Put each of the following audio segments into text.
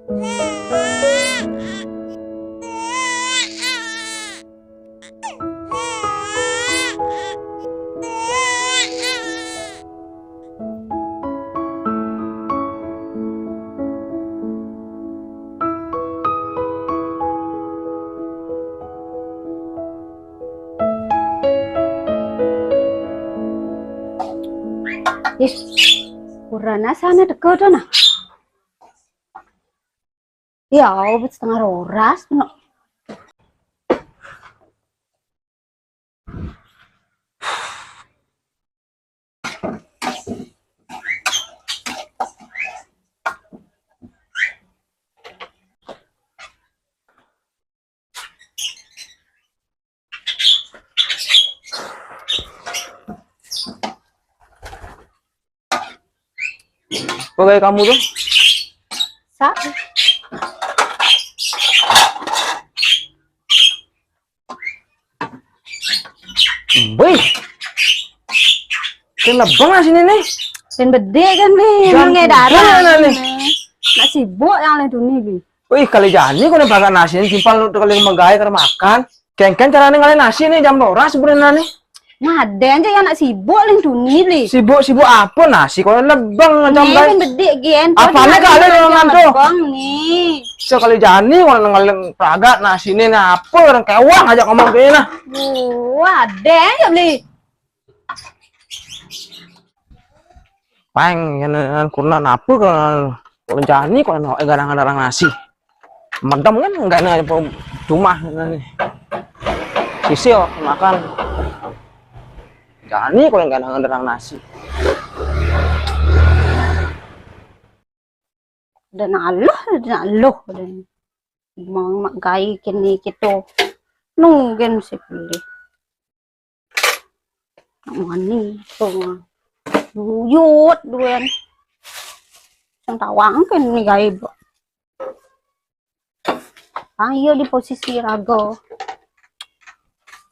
Ih, urana sana deket na. Ya, setengah roras no. Kok kayak kamu tuh? Sa? Wih, kenapa nggak sini nih? Dan bede kan nih, Jam ngedara mana nih? Nak sibuk yang lain dunia bi. Wih, kali jani kau nih pakai nasi ini simpel untuk kalian menggaya karena makan. Kengken cara nih ngalahin nasi nih jam noras sebenarnya nih. Nah, ada aja yang nak sibuk lain dunia bi. Sibuk apa nasi? Kau lebang jam Nih, guys. kan bede gen. Apanya kalian yang ngantuk? Bang nih. Sekali jani kau ngalahin peragat nasi ini nah apa orang kewang aja ngomong kayak nah. Wah, ada aja beli. Pang, yan kurna napu kalau jani kalau garang-garang nasi. Madam kan enggak nih cuma nih. Sisil makan. Jani kalau enggak garang nasi. Dan Allah. Mau mak gai kini gitu. Nungguin sih beli. Mani tuh. Yut duen. Yang tawang kan nih gai. Ayo di posisi rago.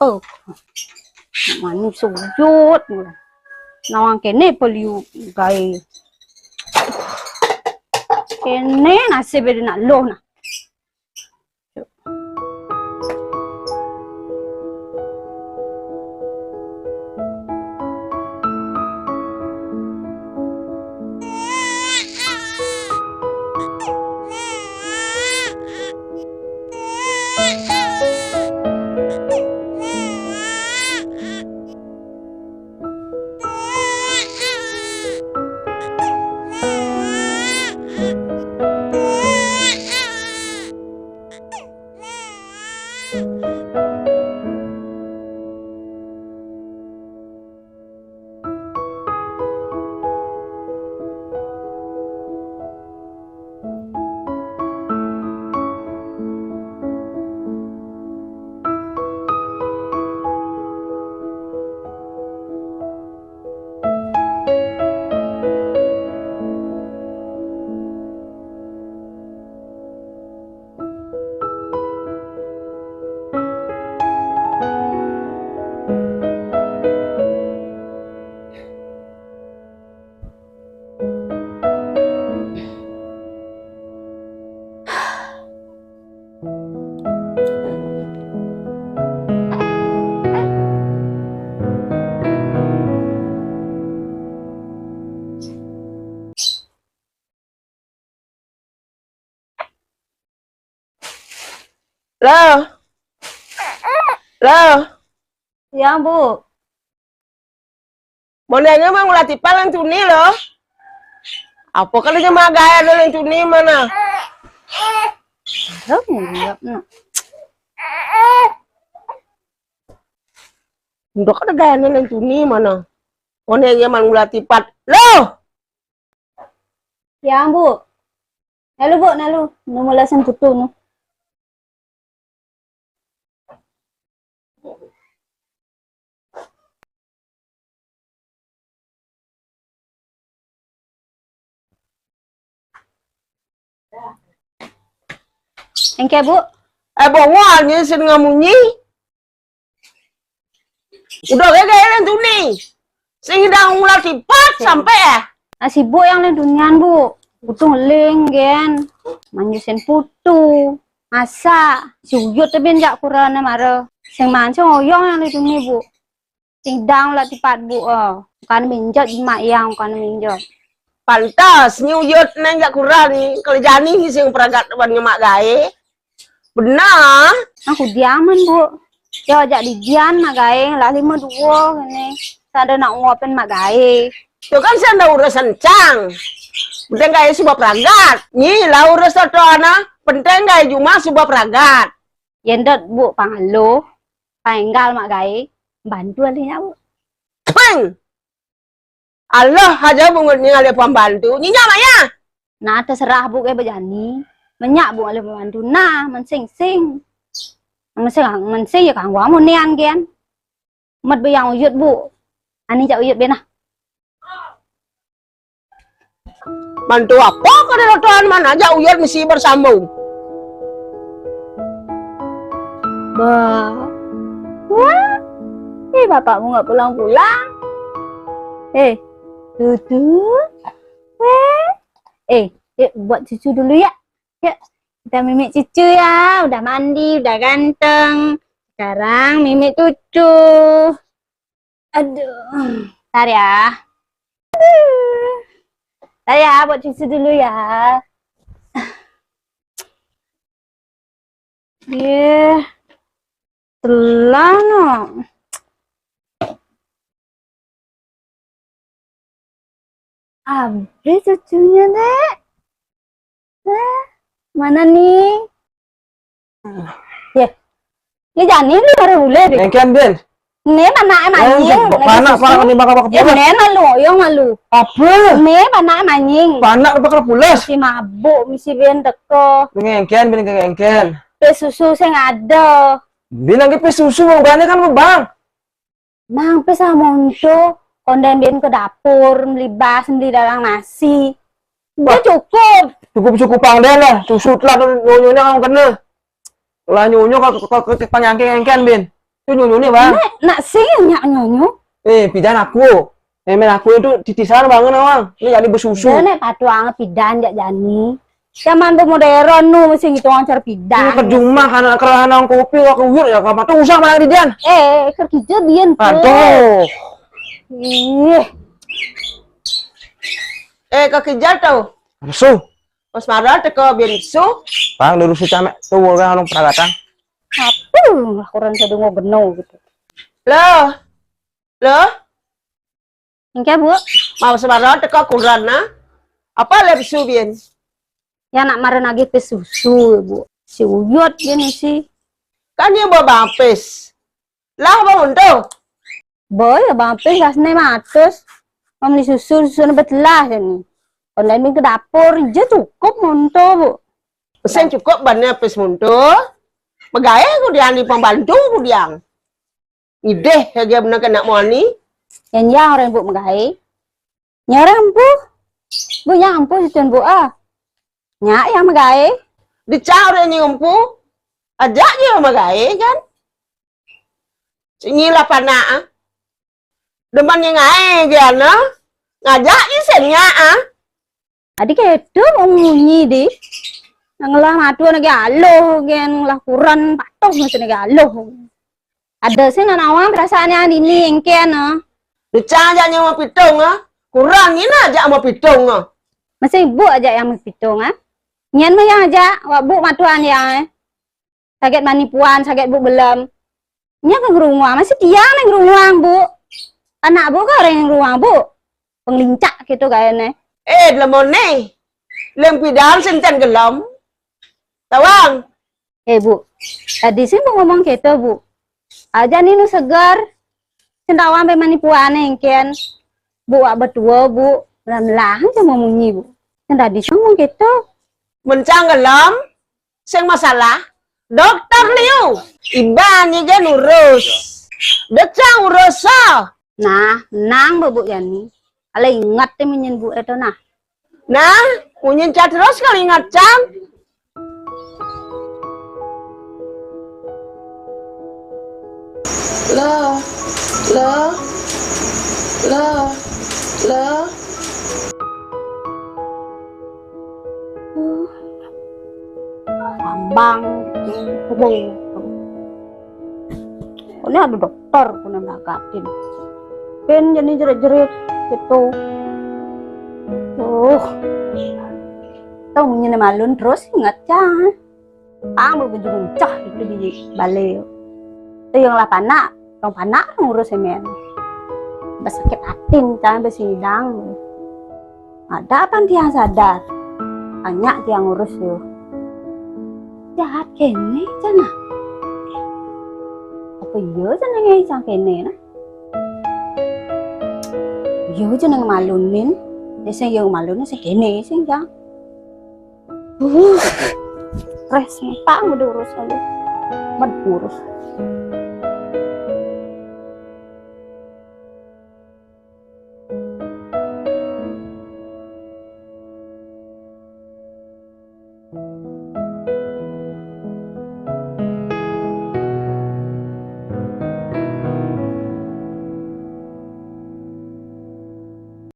Oh. Mani sujud. Nawang kene peliu gai. Kene nasi beda nak loh na. Loh, Ya bu. boneknya mah ulah tipalan tuni loh. Apa kali cuma gaya dulu yang tuni mana? Rất ngượng nè. Untuk ada gaya dulu yang tuni mana? Boneknya mah ulah tipat. Loh, Ya bu. Nalu bu, nalu. Numulasan putu no. Engke bu. bawahnya sen ngamunyi. Udah gaya yang tuni. Sehingga ulah tipat sampai ya. Sibuk yang lain dunian bu. Putu ling gen. Manyusin putu. Masa suyut tapi jak kurana mara. Sing mancing oyong yang itu nih bu. Tidang lah tipat bu. Kan minjat mak yang kan minjat. Pantas nyuyut nang jak kurang kalau jani sing peragat ban nyemak gae. Benar. Aku diaman bu. Ya ajak dijian mak gae lah 52 gini. Sada nak nguapin mak gae. Itu kan saya ada urusan cang. Penting gae subah peragat. Ni lah urusan to ana. Penting gae cuma subah peragat. Yendet bu pangalo. Panggal mak gae. Bantu alinya bu. Peng. Allah aja bungutnya ada pembantu. Nyinya Maya. Nah terserah bu kayak bejani. Banyak bu oleh pembantu. Nah mensing-sing. Mensing ya kang gua mau nian gen. Mat bayang uyut bu. Ani jak uyut benah. Bantu apa kada Tuhan mana aja uyut mesti bersambung. Bah. Wah. Bapakmu nggak pulang-pulang. Duduk. Buat cucu dulu ya. Ya, kita mimik cucu ya. Udah mandi, udah ganteng. Sekarang mimik cucu. Aduh. Bentar ya. Bentar ya, buat cucu dulu ya. Telan no. Habis cucunya, Dek. Mana nih? Ya. Ini jani ni baru boleh deh. Engken Ben. Nih mana manying. Panak ni bakal Ya pulas. nih lu, yang lu. Apa? Nih mana manying. Panak bakal pulas. Si mabuk, misi ben teko. Engken Ben engken. Pe susu sing ada. Bilang ke susu banyak kan bang. Mang pe sama monco. Konden ben ke dapur, beli bas, beli dalang nasi. Udah cukup. Cukup pang deh lah. Susu lah nyonya kamu kena. Lah nyonya kalau panyangking engken Ben. Itu nyonya bang. Nak sih nyak nyonyo. Pidan aku. Men aku itu titisan banget awang. Ini jadi bersusu. Nek patuang pidan jak jani. Zaman modern nu mesti gitu ancar Ini pidan. percuma karena kerana kopi aku uyur ya kamu tuh usah malah di dian. Kerja bian tuh. Aduh. Ih, Kaki jatuh. Su. Pas marah teko bensu. Bang dulu si camek tuh kan orang peragatan. apa? Kurang sedungo beno gitu. Loh. Engke bu, Mau semarah teko kurana. Apa lebsu bien? ya nak marah lagi pe susu bu. Si uyut gini sih. Kan dia bawa bapis. Lah apa untuk? Boy, ya bampes gasne matus. Mamni susu betelah ini. Online ke dapur, je cukup monto bu. Pesen cukup banyak pes muntul. Pegawai aku diani pembantu aku diang. Ide dia benar kena money. Yang orang bu megai. Nyarang bu. Bu yang ampu situn bu Nyak yang megai. Dicau dia nyumpu. Ajak dia magai kan. Sinyi lah panah. Deman yang ngai dia na. Ngajak ni senya Adik itu mau munyi di. Ngelah matu lagi aloh gen lah kurang patuh mesti lagi aloh. Ada sih nanawang perasaannya ini engkian Dicau aja yang mau pitung Kurang ni aja mau pitung Masih ibu aja yang menghitung Nyan mah yang aja, wak bu matuan yang sakit manipuan, sakit bu belum. Nya ke rumah, masih dia yang rumah bu. Anak bu kan orang yang rumah bu. Penglincak gitu kayaknya. Lemon ni. Lem pidang senten gelom. Tawang. Bu, tadi sih mau ngomong gitu bu. Aja nih nu segar. Sentawa sampai manipuan engkian. Bu wak betua bu. Belah aja mau munyi bu. Tadi sih ngomong gitu. Mencang gelom. Sing masalah. Dokter liu. Iban ni kan urus. Dekang urus Nah, nang bu Yani. Kalau ingat tuh menyen bu itu nah. Nah, punyin cat terus kali ingat cam. Loh. Lambang tubuh. Ini ada dokter kuna nagatin. Ben jadi jerit-jerit gitu. Tau punya malun terus ingat cah. Ang berujung cah itu di balai. Itu yang lah panak, yang panak ngurus semen. Sakit hati cah bersidang. Ada apa dia sadar? Banyak dia ngurus yo. Jahat kene cana. Apa iya cana ngai cang kene na? Iya cana malunin. Desa yang malunin sekene sing cang. Stres pak udah urus aja. Urus.